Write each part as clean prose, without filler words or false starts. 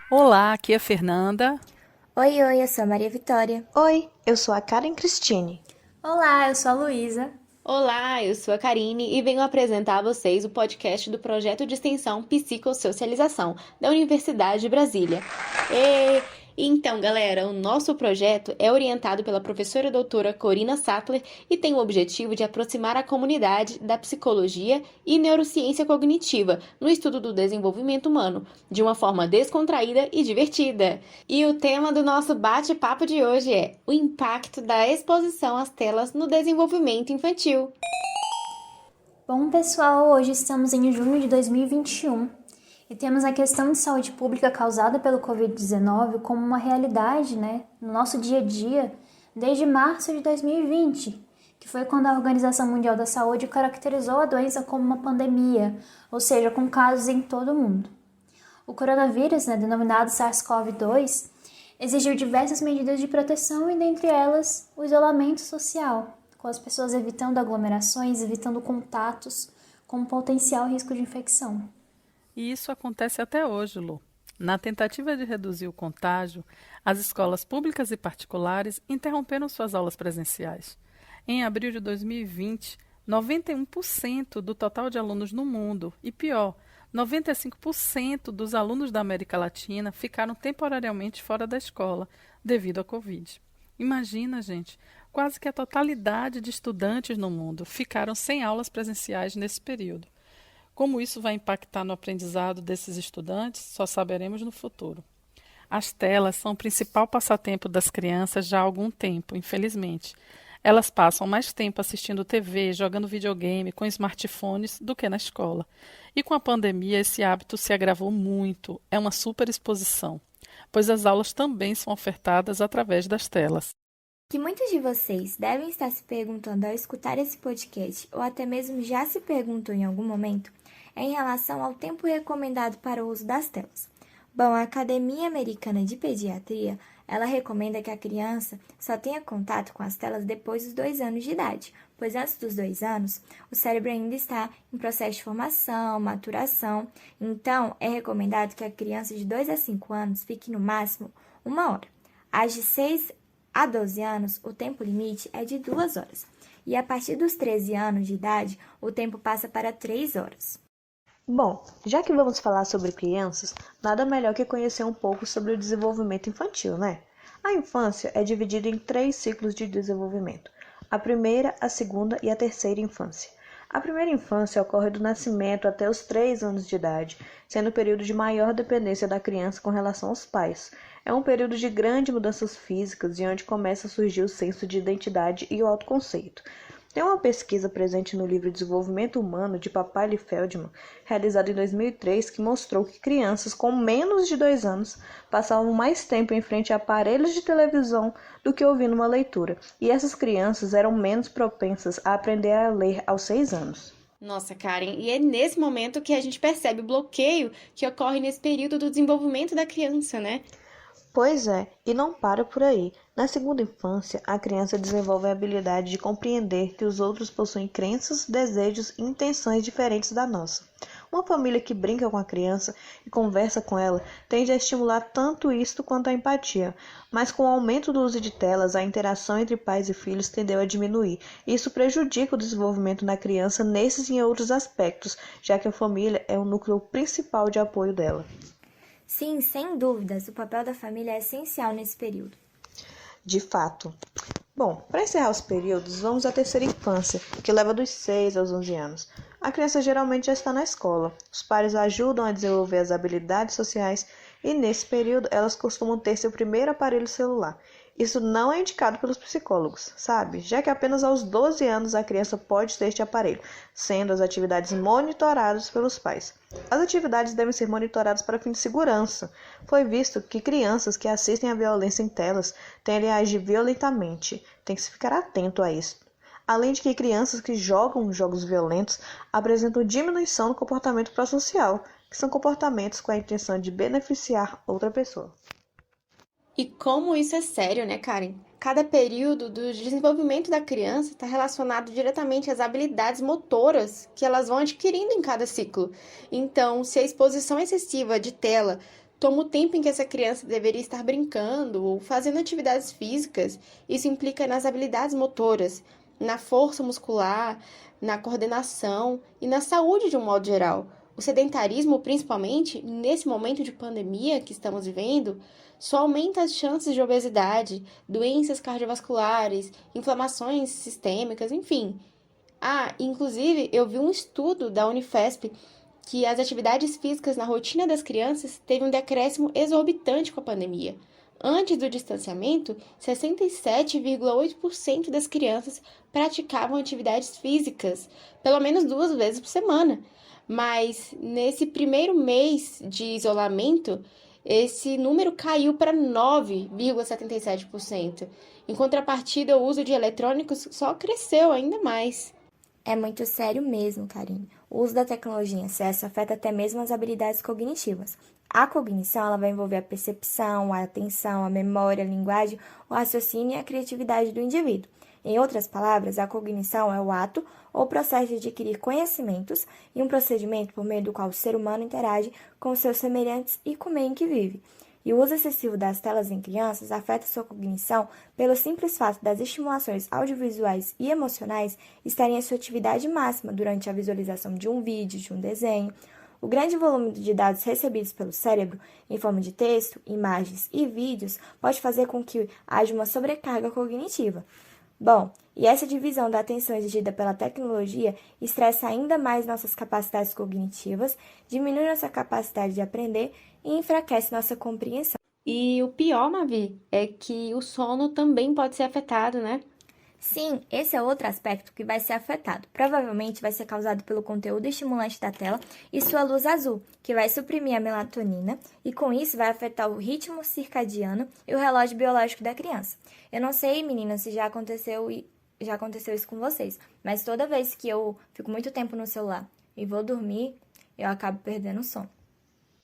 Olá, aqui é a Fernanda. Oi, oi, eu sou a Maria Vitória. Oi, eu sou a Karen Cristine. Olá, eu sou a Luísa. Olá, eu sou a Karine e venho apresentar a vocês o podcast do projeto de extensão Psicossocialização da Universidade de Brasília. Então, galera, o nosso projeto é orientado pela professora doutora Corina Sattler e tem o objetivo de aproximar a comunidade da psicologia e neurociência cognitiva no estudo do desenvolvimento humano, de uma forma descontraída e divertida. E o tema do nosso bate-papo de hoje é o impacto da exposição às telas no desenvolvimento infantil. Bom, pessoal, hoje estamos em junho de 2021 e temos a questão de saúde pública causada pelo Covid-19 como uma realidade, no nosso dia a dia desde março de 2020, que foi quando a Organização Mundial da Saúde caracterizou a doença como uma pandemia, ou seja, com casos em todo o mundo. O coronavírus, denominado SARS-CoV-2, exigiu diversas medidas de proteção e, dentre elas, o isolamento social, com as pessoas evitando aglomerações, evitando contatos com potencial risco de infecção. E isso acontece até hoje, Lu. Na tentativa de reduzir o contágio, as escolas públicas e particulares interromperam suas aulas presenciais. Em abril de 2020, 91% do total de alunos no mundo, e pior, 95% dos alunos da América Latina ficaram temporariamente fora da escola devido à Covid. Imagina, gente, quase que a totalidade de estudantes no mundo ficaram sem aulas presenciais nesse período. Como isso vai impactar no aprendizado desses estudantes, só saberemos no futuro. As telas são o principal passatempo das crianças já há algum tempo, infelizmente. Elas passam mais tempo assistindo TV, jogando videogame com smartphones do que na escola. E com a pandemia, esse hábito se agravou muito. É uma superexposição, pois as aulas também são ofertadas através das telas. Que muitos de vocês devem estar se perguntando ao escutar esse podcast, ou até mesmo já se perguntou em algum momento, é em relação ao tempo recomendado para o uso das telas. Bom, a Academia Americana de Pediatria, ela recomenda que a criança só tenha contato com as telas depois dos 2 anos de idade, pois antes dos 2 anos, o cérebro ainda está em processo de formação, maturação, então é recomendado que a criança de 2 a 5 anos fique no máximo 1 hora. As de 6 a 12 anos, o tempo limite é de 2 horas, e a partir dos 13 anos de idade, o tempo passa para 3 horas. Bom, já que vamos falar sobre crianças, nada melhor que conhecer um pouco sobre o desenvolvimento infantil, né? A infância é dividida em 3 ciclos de desenvolvimento: a primeira, a segunda e a terceira infância. A primeira infância ocorre do nascimento até os 3 anos de idade, sendo o período de maior dependência da criança com relação aos pais. É um período de grandes mudanças físicas e onde começa a surgir o senso de identidade e o autoconceito. Tem uma pesquisa presente no livro Desenvolvimento Humano, de Papali Feldman, realizada em 2003, que mostrou que crianças com menos de 2 anos passavam mais tempo em frente a aparelhos de televisão do que ouvindo uma leitura, e essas crianças eram menos propensas a aprender a ler aos 6 anos. Nossa, Karen, e é nesse momento que a gente percebe o bloqueio que ocorre nesse período do desenvolvimento da criança, né? Pois é, e não para por aí. Na segunda infância, a criança desenvolve a habilidade de compreender que os outros possuem crenças, desejos e intenções diferentes da nossa. Uma família que brinca com a criança e conversa com ela tende a estimular tanto isto quanto a empatia, mas com o aumento do uso de telas, a interação entre pais e filhos tendeu a diminuir. Isso prejudica o desenvolvimento da criança nesses e em outros aspectos, já que a família é o núcleo principal de apoio dela. Sim, sem dúvidas, o papel da família é essencial nesse período. De fato. Bom, para encerrar os períodos, vamos à terceira infância, que leva dos 6 aos 11 anos. A criança geralmente já está na escola. Os pais ajudam a desenvolver as habilidades sociais e, nesse período, elas costumam ter seu primeiro aparelho celular. Isso não é indicado pelos psicólogos, sabe? Já que apenas aos 12 anos a criança pode ter este aparelho, sendo as atividades monitoradas pelos pais. As atividades devem ser monitoradas para fim de segurança. Foi visto que crianças que assistem à violência em telas tendem a agir violentamente. Tem que se ficar atento a isso. Além de que crianças que jogam jogos violentos apresentam diminuição no comportamento pró-social, que são comportamentos com a intenção de beneficiar outra pessoa. E como isso é sério, né, Karen? Cada período do desenvolvimento da criança está relacionado diretamente às habilidades motoras que elas vão adquirindo em cada ciclo. Então, se a exposição excessiva de tela toma o tempo em que essa criança deveria estar brincando ou fazendo atividades físicas. Isso implica nas habilidades motoras, na força muscular, na coordenação e na saúde de um modo geral. O sedentarismo, principalmente nesse momento de pandemia que estamos vivendo, só aumenta as chances de obesidade, doenças cardiovasculares, inflamações sistêmicas, enfim. Inclusive, eu vi um estudo da Unifesp que as atividades físicas na rotina das crianças teve um decréscimo exorbitante com a pandemia. Antes do distanciamento, 67,8% das crianças praticavam atividades físicas, pelo menos 2 vezes por semana. Mas nesse primeiro mês de isolamento, esse número caiu para 9,77%. Em contrapartida, o uso de eletrônicos só cresceu ainda mais. É muito sério mesmo, Karine. O uso da tecnologia em excesso afeta até mesmo as habilidades cognitivas. A cognição ela vai envolver a percepção, a atenção, a memória, a linguagem, o raciocínio e a criatividade do indivíduo. Em outras palavras, a cognição é o ato ou processo de adquirir conhecimentos e um procedimento por meio do qual o ser humano interage com seus semelhantes e com o meio em que vive. E o uso excessivo das telas em crianças afeta sua cognição pelo simples fato das estimulações audiovisuais e emocionais estarem em sua atividade máxima durante a visualização de um vídeo, de um desenho. O grande volume de dados recebidos pelo cérebro, em forma de texto, imagens e vídeos, pode fazer com que haja uma sobrecarga cognitiva. Bom, e essa divisão da atenção exigida pela tecnologia estressa ainda mais nossas capacidades cognitivas, diminui nossa capacidade de aprender e enfraquece nossa compreensão. E o pior, Mavi, é que o sono também pode ser afetado, né? Sim, esse é outro aspecto que vai ser afetado. Provavelmente vai ser causado pelo conteúdo estimulante da tela e sua luz azul, que vai suprimir a melatonina e com isso vai afetar o ritmo circadiano e o relógio biológico da criança. Eu não sei, meninas, se já aconteceu isso com vocês, mas toda vez que eu fico muito tempo no celular e vou dormir, eu acabo perdendo o sono.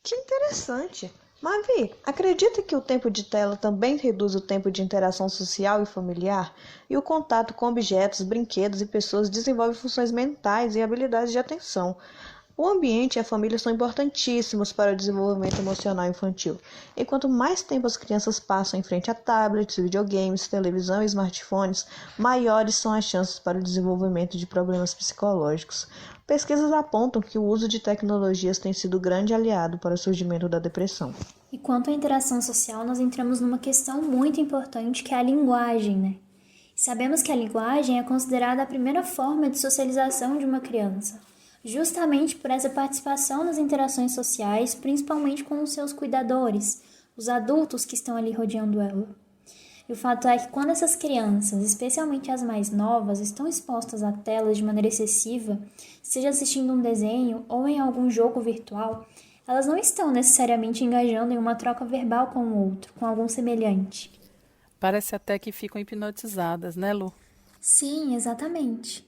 Que interessante! Mavi, acredita que o tempo de tela também reduz o tempo de interação social e familiar? E o contato com objetos, brinquedos e pessoas desenvolve funções mentais e habilidades de atenção. O ambiente e a família são importantíssimos para o desenvolvimento emocional infantil. E quanto mais tempo as crianças passam em frente a tablets, videogames, televisão e smartphones, maiores são as chances para o desenvolvimento de problemas psicológicos. Pesquisas apontam que o uso de tecnologias tem sido grande aliado para o surgimento da depressão. E quanto à interação social, nós entramos numa questão muito importante que é a linguagem, né? Sabemos que a linguagem é considerada a primeira forma de socialização de uma criança, justamente por essa participação nas interações sociais, principalmente com os seus cuidadores, os adultos que estão ali rodeando ela. E o fato é que quando essas crianças, especialmente as mais novas, estão expostas a telas de maneira excessiva, seja assistindo um desenho ou em algum jogo virtual, elas não estão necessariamente engajando em uma troca verbal com o outro, com algum semelhante. Parece até que ficam hipnotizadas, né, Lu? Sim, exatamente.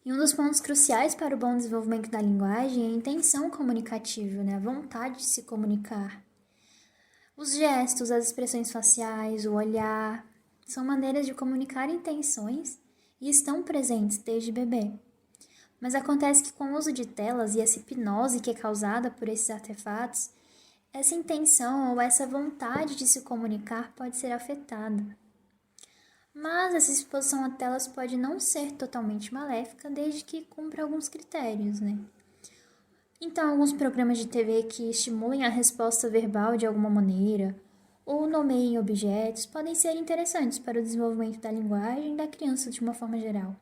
E um dos pontos cruciais para o bom desenvolvimento da linguagem é a intenção comunicativa, né? A vontade de se comunicar. Os gestos, as expressões faciais, o olhar, são maneiras de comunicar intenções e estão presentes desde bebê. Mas acontece que com o uso de telas e essa hipnose que é causada por esses artefatos, essa intenção ou essa vontade de se comunicar pode ser afetada. Mas essa exposição a telas pode não ser totalmente maléfica desde que cumpra alguns critérios, né? Então, alguns programas de TV que estimulem a resposta verbal de alguma maneira ou nomeiem objetos podem ser interessantes para o desenvolvimento da linguagem da criança de uma forma geral.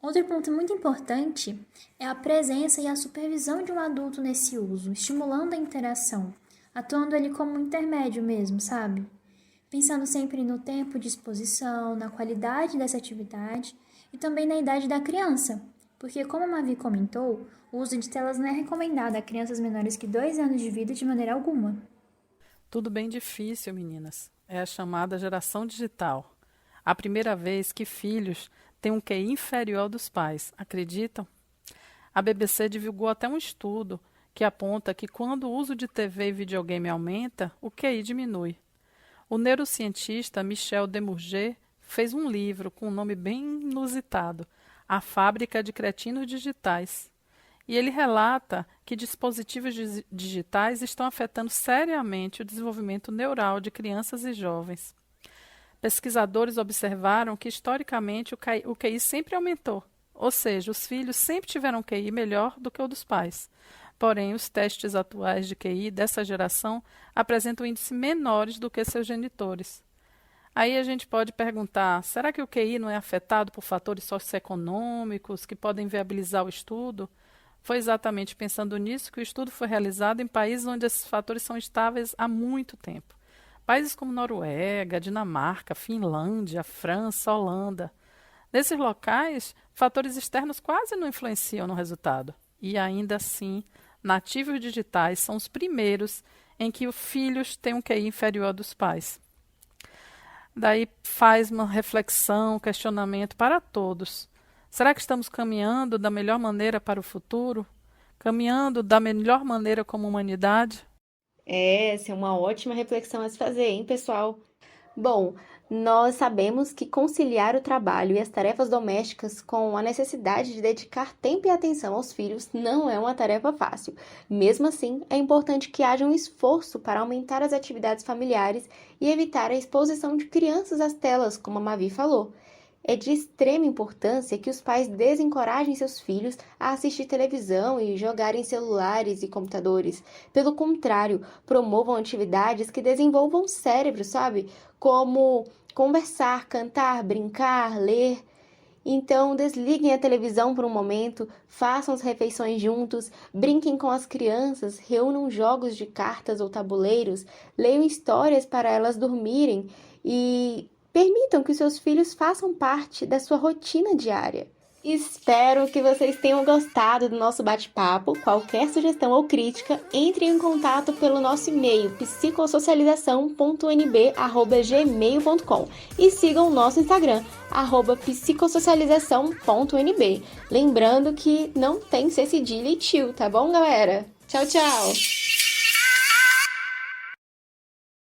Outro ponto muito importante é a presença e a supervisão de um adulto nesse uso, estimulando a interação, atuando ali como um intermédio mesmo, sabe? Pensando sempre no tempo de exposição, na qualidade dessa atividade e também na idade da criança, porque como a Mavi comentou, o uso de telas não é recomendado a crianças menores que 2 anos de vida de maneira alguma. Tudo bem difícil, meninas. É a chamada geração digital. A primeira vez que filhos têm um QI inferior ao dos pais, acreditam? A BBC divulgou até um estudo que aponta que quando o uso de TV e videogame aumenta, o QI diminui. O neurocientista Michel Demurger fez um livro com um nome bem inusitado, A Fábrica de Cretinos Digitais. e ele relata que dispositivos digitais estão afetando seriamente o desenvolvimento neural de crianças e jovens. Pesquisadores observaram que, historicamente, o QI sempre aumentou, ou seja, os filhos sempre tiveram um QI melhor do que o dos pais. Porém, os testes atuais de QI dessa geração apresentam índices menores do que seus genitores. Aí a gente pode perguntar, será que o QI não é afetado por fatores socioeconômicos que podem viabilizar o estudo? Foi exatamente pensando nisso que o estudo foi realizado em países onde esses fatores são estáveis há muito tempo. Países como Noruega, Dinamarca, Finlândia, França, Holanda. Nesses locais, fatores externos quase não influenciam no resultado. E ainda assim, nativos digitais são os primeiros em que os filhos têm um QI inferior ao dos pais. Daí faz uma reflexão, questionamento para todos. Será que estamos caminhando da melhor maneira para o futuro? Caminhando da melhor maneira como humanidade? Essa é uma ótima reflexão a se fazer, hein, pessoal? Bom, nós sabemos que conciliar o trabalho e as tarefas domésticas com a necessidade de dedicar tempo e atenção aos filhos não é uma tarefa fácil. Mesmo assim, é importante que haja um esforço para aumentar as atividades familiares e evitar a exposição de crianças às telas, como a Mavi falou. É de extrema importância que os pais desencorajem seus filhos a assistir televisão e jogar em celulares e computadores. Pelo contrário, promovam atividades que desenvolvam o cérebro, sabe? Como conversar, cantar, brincar, ler. Então, desliguem a televisão por um momento, façam as refeições juntos, brinquem com as crianças, reúnam jogos de cartas ou tabuleiros, leiam histórias para elas dormirem e permitam que os seus filhos façam parte da sua rotina diária. Espero que vocês tenham gostado do nosso bate-papo. Qualquer sugestão ou crítica, entre em contato pelo nosso e-mail psicossocialização.nb@gmail.com e sigam o nosso Instagram, @psicossocialização.nb. Lembrando que não tem C cedilha e tio, tá bom, galera? Tchau, tchau!